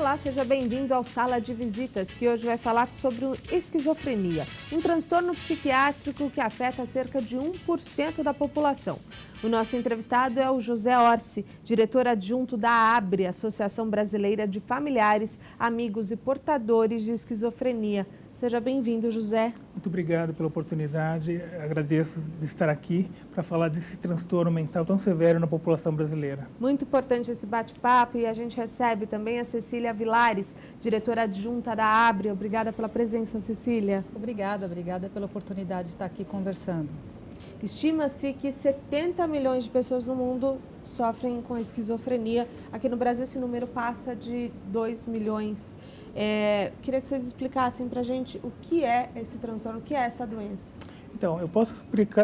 Olá, seja bem-vindo ao Sala de Visitas, que hoje vai falar sobre esquizofrenia, um transtorno psiquiátrico que afeta cerca de 1% da população. O nosso entrevistado é o José Orsi, diretor adjunto da ABRE, Associação Brasileira de Familiares, Amigos e Portadores de Esquizofrenia. Seja bem-vindo, José. Muito obrigado pela oportunidade, agradeço de estar aqui para falar desse transtorno mental tão severo na população brasileira. Muito importante esse bate-papo e a gente recebe também a Cecília Vilares, diretora adjunta da ABRE. Obrigada pela presença, Cecília. Obrigada pela oportunidade de estar aqui conversando. Estima-se que 70 milhões de pessoas no mundo sofrem com esquizofrenia. Aqui no Brasil esse número passa de 2 milhões. Queria que vocês explicassem para a gente o que é esse transtorno, o que é essa doença. Então, eu posso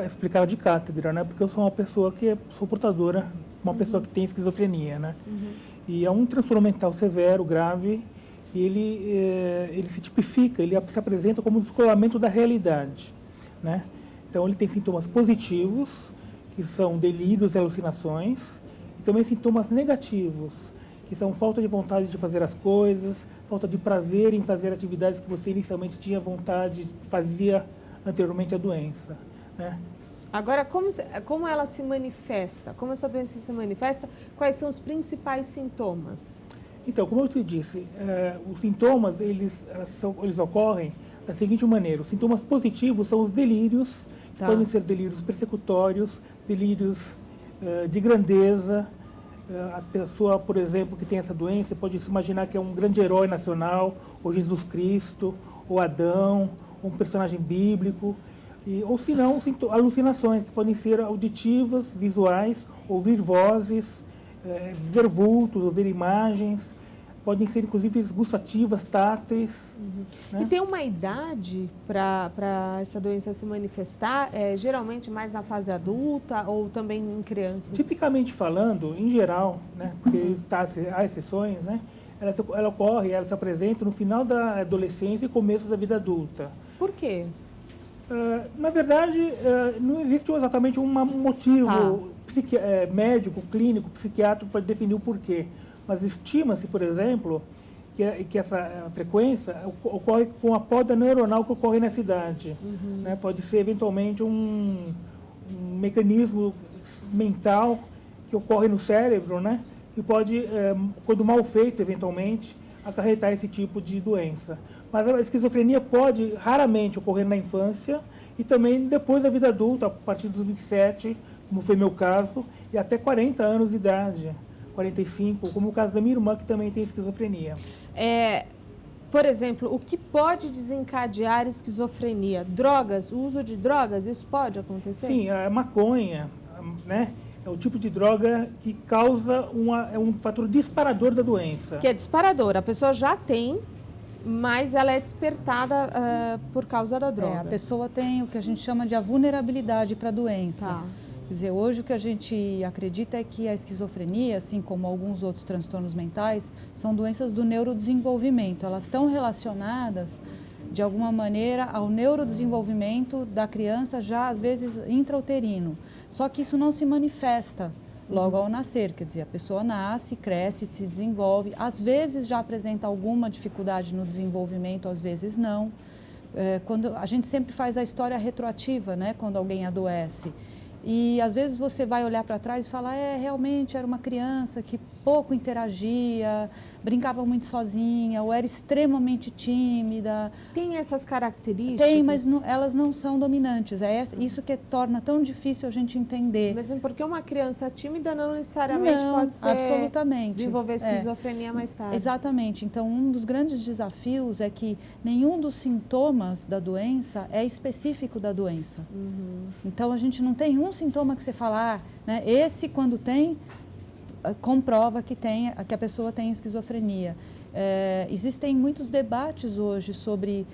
explicar de cátedra, né? Porque eu sou uma pessoa sou portadora, uma pessoa que tem esquizofrenia, né? E é um transtorno mental severo, grave, e ele se tipifica, ele se apresenta como um descolamento da realidade, né? Então, ele tem sintomas positivos, que são delírios e alucinações, e também sintomas negativos, que são falta de vontade de fazer as coisas, falta de prazer em fazer atividades que você inicialmente tinha vontade, fazia anteriormente à doença, né? Agora, como ela se manifesta? Como essa doença se manifesta? Quais são os principais sintomas? Então, como eu te disse, os sintomas, eles ocorrem da seguinte maneira. Os sintomas positivos são os delírios, podem ser delírios persecutórios, delírios de grandeza. A pessoa, por exemplo, que tem essa doença, pode se imaginar que é um grande herói nacional, ou Jesus Cristo, ou Adão, ou um personagem bíblico, ou se não, alucinações, que podem ser auditivas, visuais, ouvir vozes, ver vultos, ouvir imagens, podem ser inclusive gustativas, táteis. Né? E tem uma idade para essa doença se manifestar? Geralmente mais na fase adulta ou também em crianças? Tipicamente falando, em geral, né, porque há exceções, né, ela se apresenta no final da adolescência e começo da vida adulta. Por quê? Na verdade, não existe exatamente um motivo médico, clínico, psiquiátrico para definir o porquê. Mas estima-se, por exemplo, que essa frequência ocorre com a poda neuronal que ocorre nessa idade. Né? Pode ser, eventualmente, um mecanismo mental que ocorre no cérebro, né? E pode, quando mal feito, eventualmente, acarretar esse tipo de doença. Mas a esquizofrenia pode, raramente, ocorrer na infância e também depois da vida adulta, a partir dos 27, como foi meu caso, e até 40 anos de idade. 45, como o caso da minha irmã, que também tem esquizofrenia. Por exemplo, o que pode desencadear esquizofrenia? Drogas, o uso de drogas, isso pode acontecer? Sim, a maconha, né, é o tipo de droga que causa um fator disparador da doença. Que é disparador, a pessoa já tem, mas ela é despertada por causa da droga. A pessoa tem o que a gente chama de a vulnerabilidade para a doença. Quer dizer, hoje o que a gente acredita é que a esquizofrenia, assim como alguns outros transtornos mentais, são doenças do neurodesenvolvimento. Elas estão relacionadas, de alguma maneira, ao neurodesenvolvimento da criança, já às vezes intrauterino. Só que isso não se manifesta logo ao nascer, quer dizer, a pessoa nasce, cresce, se desenvolve, às vezes já apresenta alguma dificuldade no desenvolvimento, às vezes não. Quando a gente sempre faz a história retroativa, né, quando alguém adoece. E às vezes você vai olhar para trás e falar, realmente era uma criança que pouco interagia, brincava muito sozinha, ou era extremamente tímida. Tem essas características? Tem, mas elas não são dominantes. É isso que torna tão difícil a gente entender. Mesmo porque uma criança tímida não necessariamente pode ser absolutamente. Desenvolver esquizofrenia mais tarde. Exatamente. Então, um dos grandes desafios é que nenhum dos sintomas da doença é específico da doença. Então, a gente não tem um sintoma que você fala, né, esse quando tem, comprova que a pessoa tem esquizofrenia. Existem muitos debates hoje sobre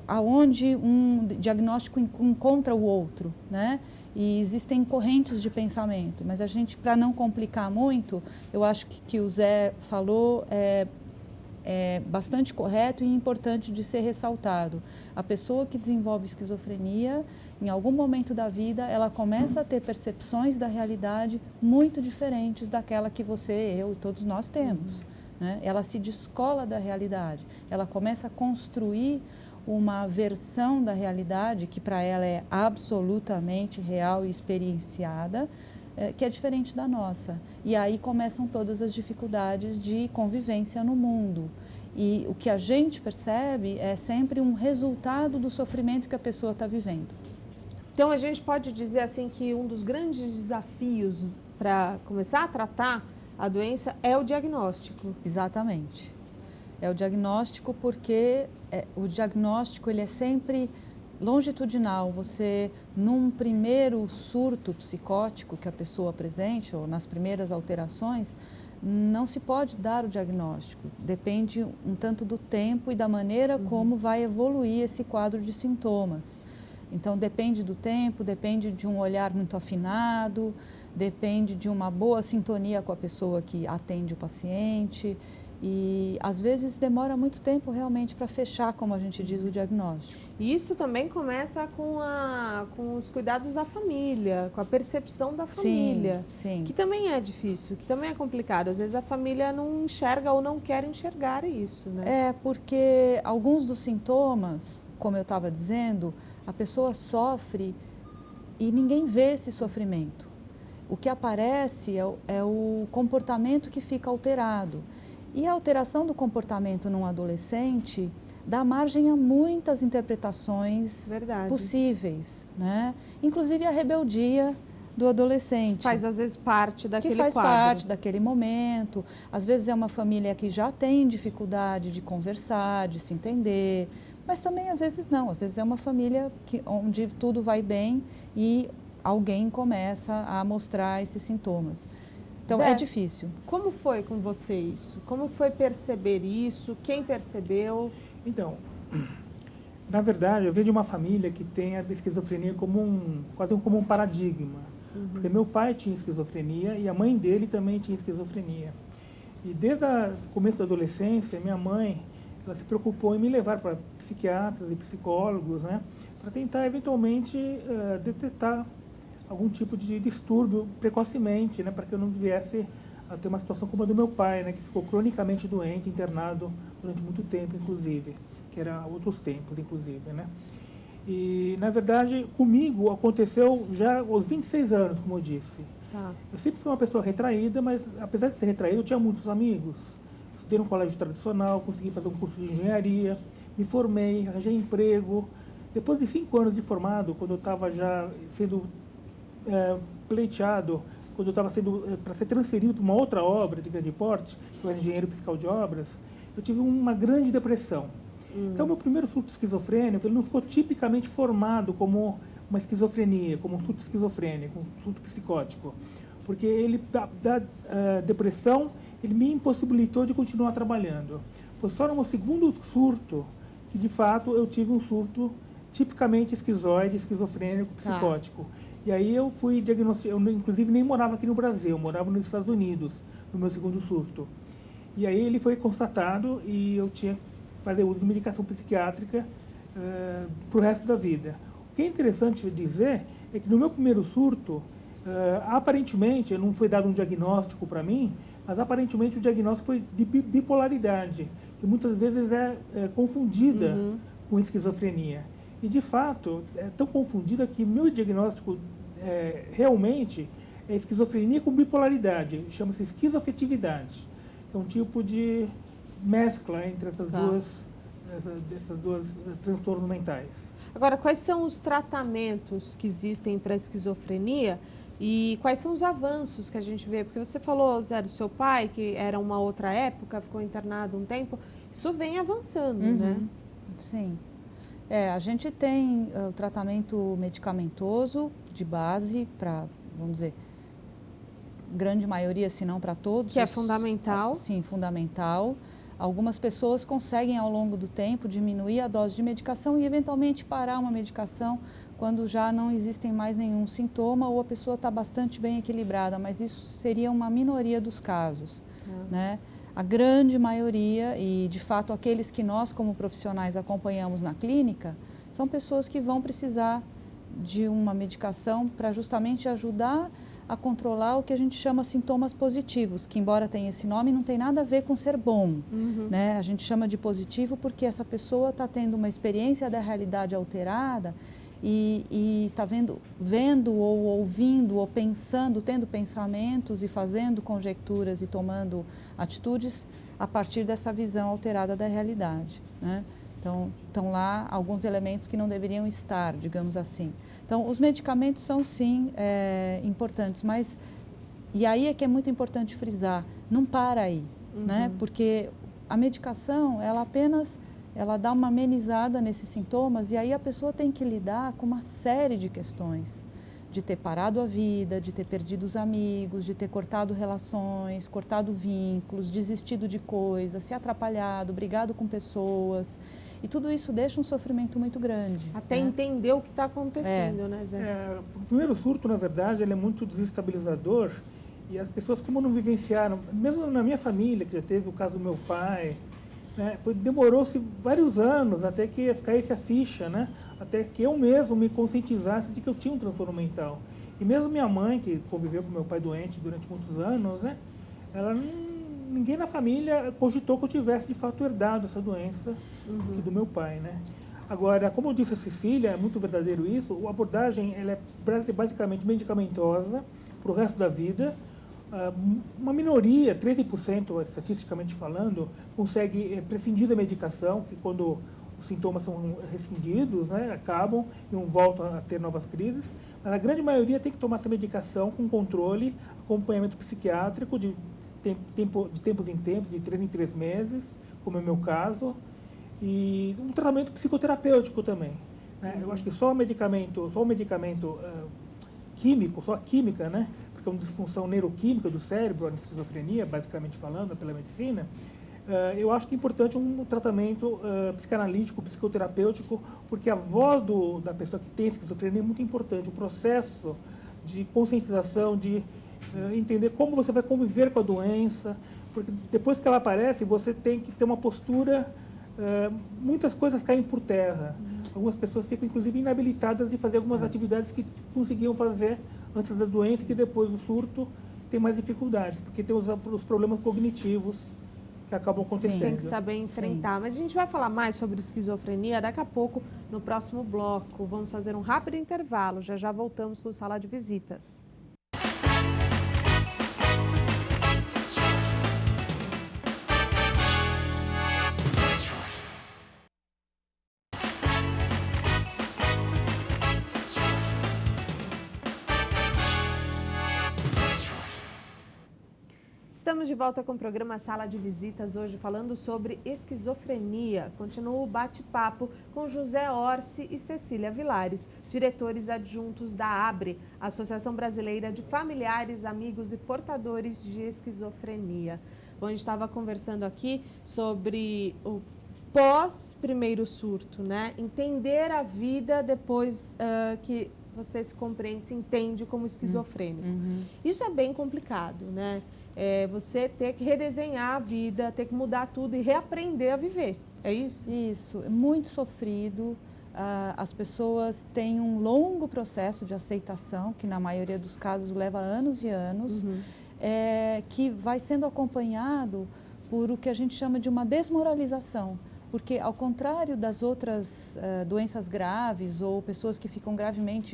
aonde um diagnóstico encontra o outro, né? E existem correntes de pensamento, mas a gente, para não complicar muito, eu acho que o Zé falou é bastante correto e importante de ser ressaltado. A pessoa que desenvolve esquizofrenia, em algum momento da vida, ela começa a ter percepções da realidade muito diferentes daquela que você, eu e todos nós temos. né? Ela se descola da realidade, ela começa a construir uma versão da realidade que para ela é absolutamente real e experienciada, que é diferente da nossa. E aí começam todas as dificuldades de convivência no mundo. E o que a gente percebe é sempre um resultado do sofrimento que a pessoa está vivendo. Então, a gente pode dizer assim que um dos grandes desafios para começar a tratar a doença é o diagnóstico. Exatamente. É o diagnóstico porque o diagnóstico ele é sempre longitudinal. Você, num primeiro surto psicótico que a pessoa apresente, ou nas primeiras alterações, não se pode dar o diagnóstico. Depende um tanto do tempo e da maneira como vai evoluir esse quadro de sintomas. Então, depende do tempo, depende de um olhar muito afinado, depende de uma boa sintonia com a pessoa que atende o paciente. E, às vezes, demora muito tempo realmente para fechar, como a gente diz, o diagnóstico. E isso também começa com os cuidados da família, com a percepção da família. Sim. Que também é difícil, que também é complicado. Às vezes a família não enxerga ou não quer enxergar isso, né? É, porque alguns dos sintomas, como eu estava dizendo, a pessoa sofre e ninguém vê esse sofrimento. O que aparece é o comportamento que fica alterado. E a alteração do comportamento num adolescente dá margem a muitas interpretações possíveis, né? Inclusive a rebeldia do adolescente. Faz às vezes parte daquele quadro. Que faz parte daquele momento. Às vezes é uma família que já tem dificuldade de conversar, de se entender, mas também às vezes não. Às vezes é uma família onde tudo vai bem e alguém começa a mostrar esses sintomas. Então, Zé, é difícil. Como foi com você isso? Como foi perceber isso? Quem percebeu? Então, na verdade, eu venho de uma família que tem a esquizofrenia quase como um paradigma. Porque meu pai tinha esquizofrenia e a mãe dele também tinha esquizofrenia. E desde o começo da adolescência, minha mãe ela se preocupou em me levar para psiquiatras e psicólogos, né, para tentar, eventualmente, detectar algum tipo de distúrbio precocemente, né, para que eu não viesse a ter uma situação como a do meu pai, né, que ficou cronicamente doente, internado durante muito tempo, inclusive, que era outros tempos, inclusive, né. E, na verdade, comigo aconteceu já aos 26 anos, como eu disse. Tá. Eu sempre fui uma pessoa retraída, mas, apesar de ser retraída, eu tinha muitos amigos. Estudei num colégio tradicional, consegui fazer um curso de engenharia, me formei, arranjei emprego. Depois de 5 anos de formado, quando eu estava já sendo pleiteado, quando eu estava sendo para ser transferido para uma outra obra de grande porte, que eu era engenheiro fiscal de obras, eu tive uma grande depressão. Então, meu primeiro surto esquizofrênico, ele não ficou tipicamente formado como uma esquizofrenia, como um surto esquizofrênico, um surto psicótico, porque ele, da depressão, ele me impossibilitou de continuar trabalhando. Foi só no meu segundo surto que, de fato, eu tive um surto tipicamente esquizoide, esquizofrênico, psicótico. E aí eu fui diagnosticado, eu inclusive nem morava aqui no Brasil, eu morava nos Estados Unidos, no meu segundo surto. E aí ele foi constatado e eu tinha que fazer uso de medicação psiquiátrica para o resto da vida. O que é interessante dizer é que no meu primeiro surto, aparentemente, não foi dado um diagnóstico para mim, mas aparentemente o diagnóstico foi de bipolaridade, que muitas vezes é confundida com esquizofrenia. E, de fato, é tão confundida que meu diagnóstico realmente é esquizofrenia com bipolaridade, chama-se esquizoafetividade. É um tipo de mescla entre essas duas transtornos mentais. Agora, quais são os tratamentos que existem para a esquizofrenia e quais são os avanços que a gente vê? Porque você falou, Zé, do seu pai, que era uma outra época, ficou internado um tempo. Isso vem avançando, né? Sim. A gente tem o tratamento medicamentoso de base para, vamos dizer, grande maioria, se não para todos. Que é fundamental. Sim, fundamental. Algumas pessoas conseguem, ao longo do tempo, diminuir a dose de medicação e, eventualmente, parar uma medicação quando já não existem mais nenhum sintoma ou a pessoa está bastante bem equilibrada, mas isso seria uma minoria dos casos, né? A grande maioria, e de fato aqueles que nós como profissionais acompanhamos na clínica, são pessoas que vão precisar de uma medicação para justamente ajudar a controlar o que a gente chama sintomas positivos, que embora tenha esse nome, não tem nada a ver com ser bom. Né? A gente chama de positivo porque essa pessoa está tendo uma experiência da realidade alterada e está vendo ou ouvindo ou pensando, tendo pensamentos e fazendo conjecturas e tomando atitudes a partir dessa visão alterada da realidade. Né? Então, estão lá alguns elementos que não deveriam estar, digamos assim. Então, os medicamentos são, sim, importantes, mas, e aí é que é muito importante frisar, não para aí, né? Porque a medicação, ela dá uma amenizada nesses sintomas e aí a pessoa tem que lidar com uma série de questões, de ter parado a vida, de ter perdido os amigos, de ter cortado relações, cortado vínculos, desistido de coisas, se atrapalhado, brigado com pessoas. E tudo isso deixa um sofrimento muito grande. Até entender o que está acontecendo, né, Zé? O primeiro surto, na verdade, ele é muito desestabilizador e as pessoas, como não vivenciaram, mesmo na minha família, que já teve o caso do meu pai, né, demorou-se vários anos até que caísse a ficha, né, até que eu mesmo me conscientizasse de que eu tinha um transtorno mental. E mesmo minha mãe, que conviveu com meu pai doente durante muitos anos, né, ninguém na família cogitou que eu tivesse de fato herdado essa doença do meu pai, né? Agora, como disse a Cecília, é muito verdadeiro isso, a abordagem ela é basicamente medicamentosa para o resto da vida. Uma minoria, 13%, estatisticamente falando, consegue prescindir da medicação, que quando os sintomas são rescindidos, né, acabam e não voltam a ter novas crises. Mas a grande maioria tem que tomar essa medicação com controle, acompanhamento psiquiátrico de tempos em tempos, de 3 em 3 meses, como é o meu caso, e um tratamento psicoterapêutico também. Né? Eu acho que só o medicamento químico, só a química, né? Porque é uma disfunção neuroquímica do cérebro, a esquizofrenia, basicamente falando, pela medicina, eu acho que é importante um tratamento psicanalítico, psicoterapêutico, porque a voz da pessoa que tem esquizofrenia é muito importante, o processo de conscientização, de entender como você vai conviver com a doença, porque depois que ela aparece, você tem que ter uma postura, muitas coisas caem por terra. Algumas pessoas ficam, inclusive, inabilitadas de fazer algumas atividades que conseguiam fazer antes da doença e que depois do surto tem mais dificuldades, porque tem os problemas cognitivos que acabam acontecendo. Sim, tem que saber enfrentar. Sim. Mas a gente vai falar mais sobre esquizofrenia daqui a pouco, no próximo bloco. Vamos fazer um rápido intervalo. Já voltamos com o Sala de Visitas. Estamos de volta com o programa Sala de Visitas, hoje falando sobre esquizofrenia. Continua o bate-papo com José Orsi e Cecília Vilares, diretores adjuntos da ABRE, Associação Brasileira de Familiares, Amigos e Portadores de Esquizofrenia. Bom, a gente estava conversando aqui sobre o pós-primeiro surto, né? Entender a vida depois que você se compreende, se entende como esquizofrênico. Isso é bem complicado, né? Você ter que redesenhar a vida, ter que mudar tudo e reaprender a viver. É isso? Isso, é muito sofrido. As pessoas têm um longo processo de aceitação, que na maioria dos casos leva anos e anos, que vai sendo acompanhado por o que a gente chama de uma desmoralização. Porque, ao contrário das outras doenças graves ou pessoas que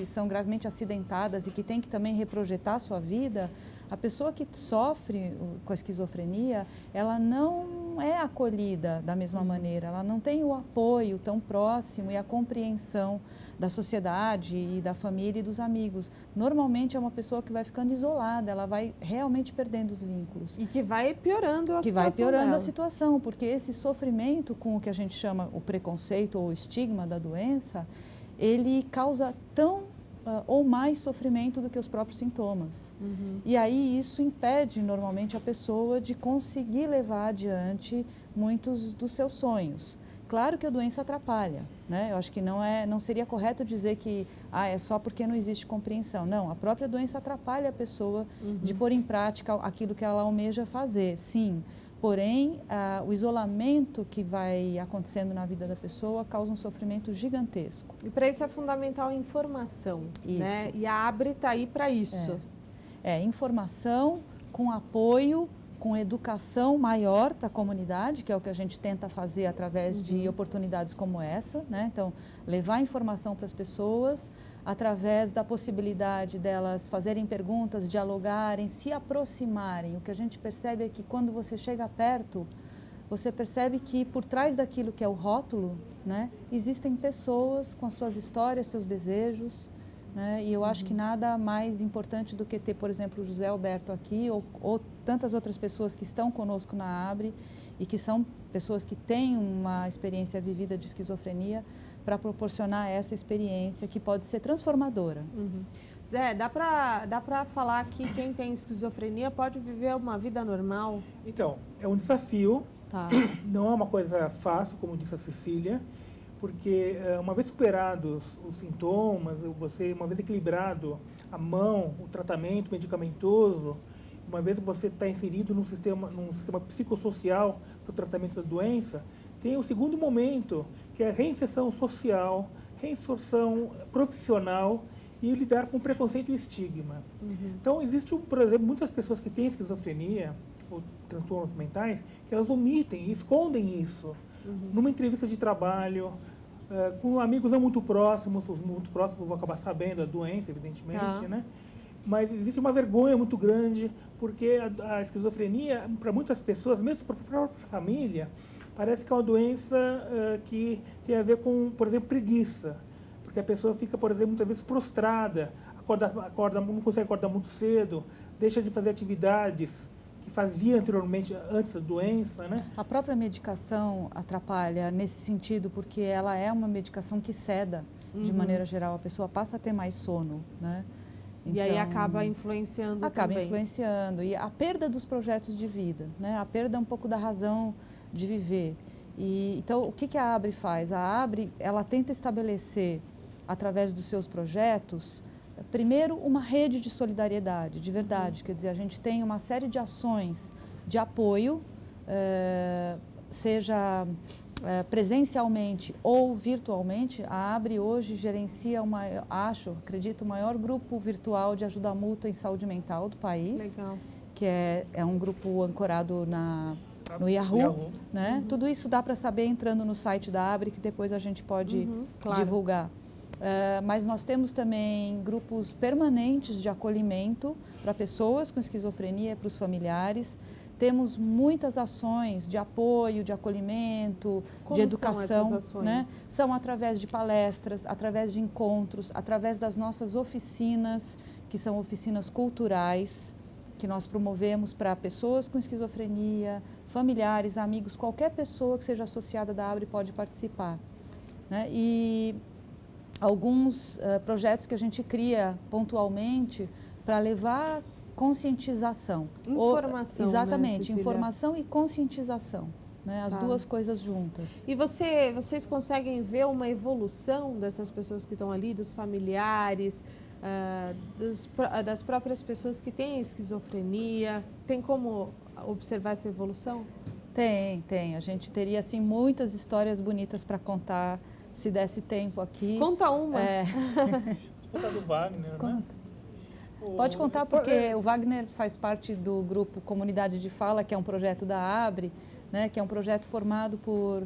são gravemente acidentadas e que têm que também reprojetar a sua vida, a pessoa que sofre com a esquizofrenia, ela não é acolhida da mesma maneira, ela não tem o apoio tão próximo e a compreensão da sociedade e da família e dos amigos. Normalmente é uma pessoa que vai ficando isolada, ela vai realmente perdendo os vínculos. E que vai piorando a situação. Que vai piorando a situação, porque esse sofrimento com o que a gente chama o preconceito ou o estigma da doença, ele causa tão ou mais sofrimento do que os próprios sintomas. E aí isso impede normalmente a pessoa de conseguir levar adiante muitos dos seus sonhos. Claro que a doença atrapalha, né? Eu acho que não seria correto dizer que é só porque não existe compreensão. Não, a própria doença atrapalha a pessoa de pôr em prática aquilo que ela almeja fazer, sim. Porém, o isolamento que vai acontecendo na vida da pessoa causa um sofrimento gigantesco. E para isso é fundamental a informação, né? E a ABRE está aí para isso. É informação com apoio, com educação maior para a comunidade, que é o que a gente tenta fazer através de oportunidades como essa, né? Então, levar informação para as pessoas através da possibilidade delas fazerem perguntas, dialogarem, se aproximarem. O que a gente percebe é que quando você chega perto, você percebe que por trás daquilo que é o rótulo, né, existem pessoas com as suas histórias, seus desejos, né? E eu acho que nada mais importante do que ter, por exemplo, o José Alberto aqui ou tantas outras pessoas que estão conosco na ABRE e que são pessoas que têm uma experiência vivida de esquizofrenia para proporcionar essa experiência que pode ser transformadora. Zé, dá para falar que quem tem esquizofrenia pode viver uma vida normal? Então, é um desafio, Tá. não é uma coisa fácil, como disse a Cecília, porque uma vez superados os sintomas, você, uma vez equilibrado a mão, o tratamento medicamentoso, uma vez que você está inserido num sistema psicossocial para o tratamento da doença, tem o segundo momento, que é a reinserção social, reinserção profissional e lidar com preconceito e estigma. Então, existe, por exemplo, muitas pessoas que têm esquizofrenia ou transtornos mentais, que elas omitem e escondem isso. Numa entrevista de trabalho, com amigos não muito próximos, os muito próximos vão acabar sabendo da doença, evidentemente, né? Mas existe uma vergonha muito grande, porque a esquizofrenia, para muitas pessoas, mesmo para a própria família, parece que é uma doença que tem a ver com, por exemplo, preguiça. Porque a pessoa fica, por exemplo, muitas vezes prostrada, não consegue acordar muito cedo, deixa de fazer atividades que fazia anteriormente, antes da doença, né? A própria medicação atrapalha nesse sentido, porque ela é uma medicação que ceda, de maneira geral, a pessoa passa a ter mais sono, né? Então, e aí acaba influenciando também. Influenciando. E a perda dos projetos de vida, né? A perda um pouco da razão de viver. E, então, o que a ABRE faz? A ABRE, ela tenta estabelecer, através dos seus projetos, primeiro, uma rede de solidariedade, de verdade. Quer dizer, a gente tem uma série de ações de apoio, seja presencialmente ou virtualmente. A ABRE hoje gerencia, acredito, o maior grupo virtual de ajuda mútua em saúde mental do país. Legal. Que é um grupo ancorado no Yahoo, né? Tudo isso dá para saber entrando no site da ABRE, que depois a gente pode divulgar. Mas nós temos também grupos permanentes de acolhimento para pessoas com esquizofrenia e para os familiares. Temos muitas ações de apoio, de acolhimento, de educação. São essas ações? Né? São através de palestras, através de encontros, através das nossas oficinas, que são oficinas culturais, que nós promovemos para pessoas com esquizofrenia, familiares, amigos, qualquer pessoa que seja associada da ABRE pode participar. Né? E alguns projetos que a gente cria pontualmente para levar conscientização. Informação, exatamente, né, informação e conscientização, né, as duas coisas juntas. E vocês conseguem ver uma evolução dessas pessoas que estão ali, dos familiares, das próprias pessoas que têm esquizofrenia? Tem como observar essa evolução? Tem. A gente teria, assim, muitas histórias bonitas para contar, se desse tempo aqui. Conta uma. Conta do Wagner, né? Pode contar, porque o Wagner faz parte do grupo Comunidade de Fala, que é um projeto da ABRE, né, que é um projeto formado por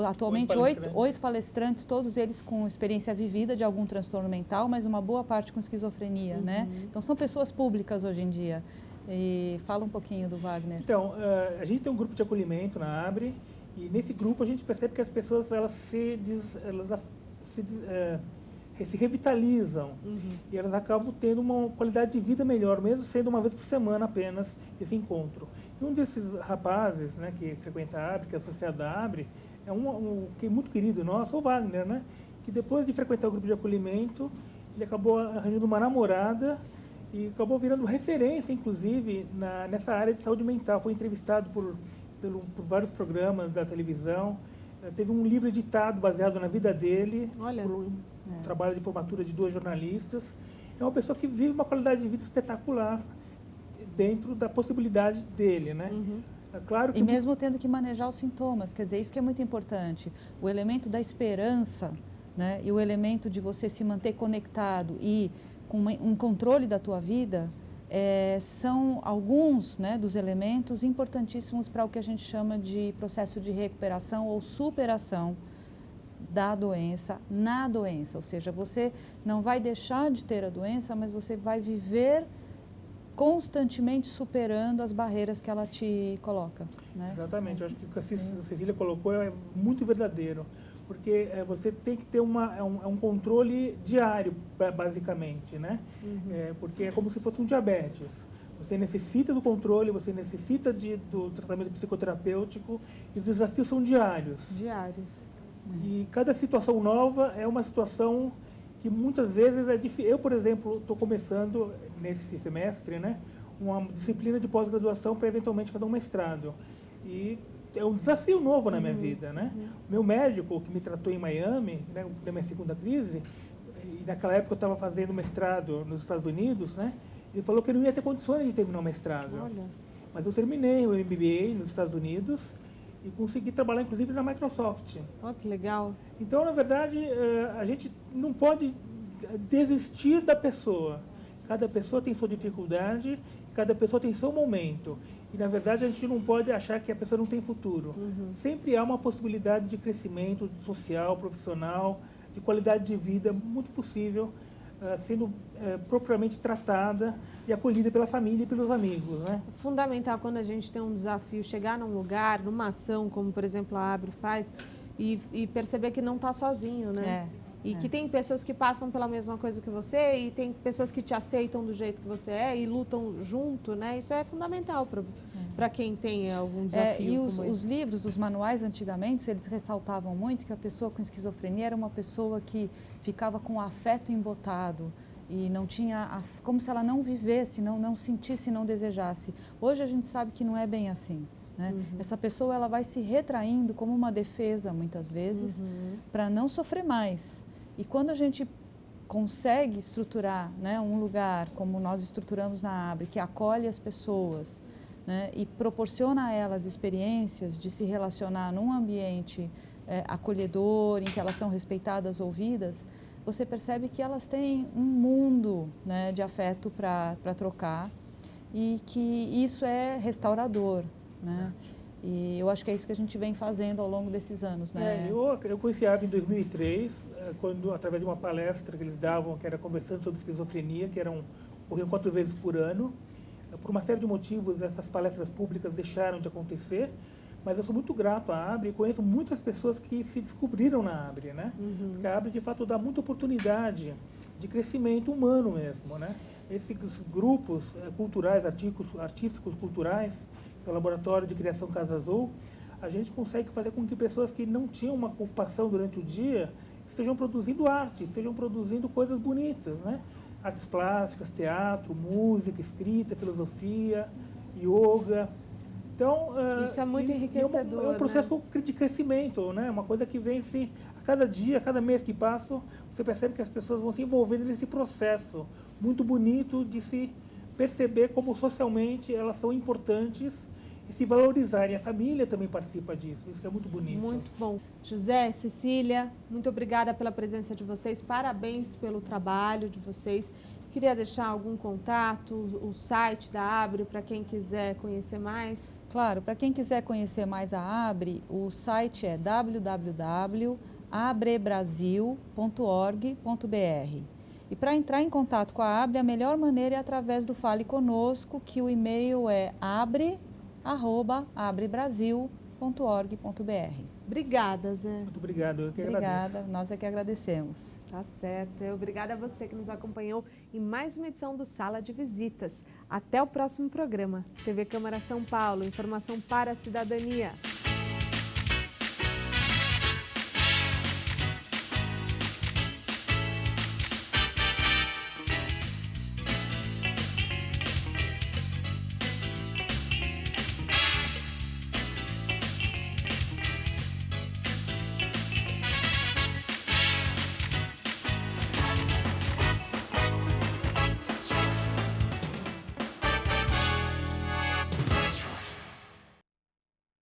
atualmente oito palestrantes, todos eles com experiência vivida de algum transtorno mental, mas uma boa parte com esquizofrenia, né? Então, são pessoas públicas hoje em dia. E fala um pouquinho do Wagner. Então, a gente tem um grupo de acolhimento na ABRE, e nesse grupo a gente percebe que as pessoas elas se revitalizam e elas acabam tendo uma qualidade de vida melhor, mesmo sendo uma vez por semana apenas esse encontro. E um desses rapazes, né, que frequenta a ABRE, que é associado da ABRE, é que é muito querido nosso, o Wagner, né, que depois de frequentar o grupo de acolhimento, ele acabou arranjando uma namorada e acabou virando referência, inclusive, nessa área de saúde mental. Foi entrevistado por vários programas da televisão. Teve um livro editado baseado na vida dele, por um trabalho de formatura de 2 jornalistas. É uma pessoa que vive uma qualidade de vida espetacular dentro da possibilidade dele, né? É claro que... E mesmo tendo que manejar os sintomas, quer dizer, isso que é muito importante. O elemento da esperança, né, e o elemento de você se manter conectado e com um controle da tua vida, são alguns, né, dos elementos importantíssimos para o que a gente chama de processo de recuperação ou superação da doença na doença. Ou seja, você não vai deixar de ter a doença, mas você vai viver constantemente superando as barreiras que ela te coloca. Né? Exatamente, eu acho que o que a Cecília colocou é muito verdadeiro, porque você tem que ter um controle diário, basicamente, né? Porque é como se fosse um diabetes. Você necessita do controle, você necessita do tratamento psicoterapêutico e os desafios são diários. Diários. E cada situação nova é uma situação que muitas vezes é difícil. Eu, por exemplo, estou começando nesse semestre, né, uma disciplina de pós-graduação para eventualmente fazer um mestrado. E é um desafio novo na minha vida, né? Meu médico, que me tratou em Miami, né, na minha segunda crise, e naquela época eu estava fazendo mestrado nos Estados Unidos, né? Ele falou que eu não ia ter condições de terminar o mestrado. Olha. Mas eu terminei o MBA nos Estados Unidos e consegui trabalhar, inclusive, na Microsoft. Olha que legal. Então, na verdade, a gente não pode desistir da pessoa. Cada pessoa tem sua dificuldade, cada pessoa tem seu momento. E, na verdade, a gente não pode achar que a pessoa não tem futuro. Sempre há uma possibilidade de crescimento social, profissional, de qualidade de vida muito possível, sendo propriamente tratada e acolhida pela família e pelos amigos, né? É fundamental quando a gente tem um desafio, chegar num lugar, numa ação, como por exemplo a Abre faz, e perceber que não está sozinho, né? E que tem pessoas que passam pela mesma coisa que você e tem pessoas que te aceitam do jeito que você é e lutam junto, né? Isso é fundamental para quem tem algum desafio. E os livros, os manuais antigamente, eles ressaltavam muito que a pessoa com esquizofrenia era uma pessoa que ficava com o afeto embotado e não tinha, como se ela não vivesse, não sentisse, não desejasse. Hoje a gente sabe que não é bem assim. Né? Essa pessoa ela vai se retraindo como uma defesa, muitas vezes, para não sofrer mais. E quando a gente consegue estruturar, né, um lugar como nós estruturamos na Abre, que acolhe as pessoas, né, e proporciona a elas experiências de se relacionar num ambiente acolhedor, em que elas são respeitadas, ouvidas, você percebe que elas têm um mundo, né, de afeto para trocar e que isso é restaurador, né? E eu acho que é isso que a gente vem fazendo ao longo desses anos, né? Eu conheci a Abre em 2003, quando, através de uma palestra que eles davam, que era conversando sobre esquizofrenia, que ocorriam 4 vezes por ano. Por uma série de motivos, essas palestras públicas deixaram de acontecer, mas eu sou muito grato à Abre e conheço muitas pessoas que se descobriram na Abre, né? Porque a Abre, de fato, dá muita oportunidade de crescimento humano mesmo, né? Esses grupos culturais, artísticos culturais, que é o Laboratório de Criação Casa Azul, a gente consegue fazer com que pessoas que não tinham uma ocupação durante o dia estejam produzindo arte, estejam produzindo coisas bonitas, né? Artes plásticas, teatro, música, escrita, filosofia, yoga. Então, isso é muito enriquecedor. É um processo de crescimento, né? Uma coisa que vem-se a cada dia, a cada mês que passa, você percebe que as pessoas vão se envolvendo nesse processo muito bonito de se perceber como socialmente elas são importantes e se valorizarem. A família também participa disso, isso que é muito bonito. Muito bom. José, Cecília, muito obrigada pela presença de vocês, parabéns pelo trabalho de vocês. Queria deixar algum contato, o site da Abre, para quem quiser conhecer mais? Claro, para quem quiser conhecer mais a Abre, o site é www.abrebrasil.org.br. E para entrar em contato com a Abre, a melhor maneira é através do Fale Conosco, que o e-mail é abre@abrebrasil.org.br. Obrigada, Zé. Muito obrigado, eu que agradeço. Obrigada, nós é que agradecemos. Tá certo. Obrigada a você que nos acompanhou em mais uma edição do Sala de Visitas. Até o próximo programa. TV Câmara São Paulo, informação para a cidadania.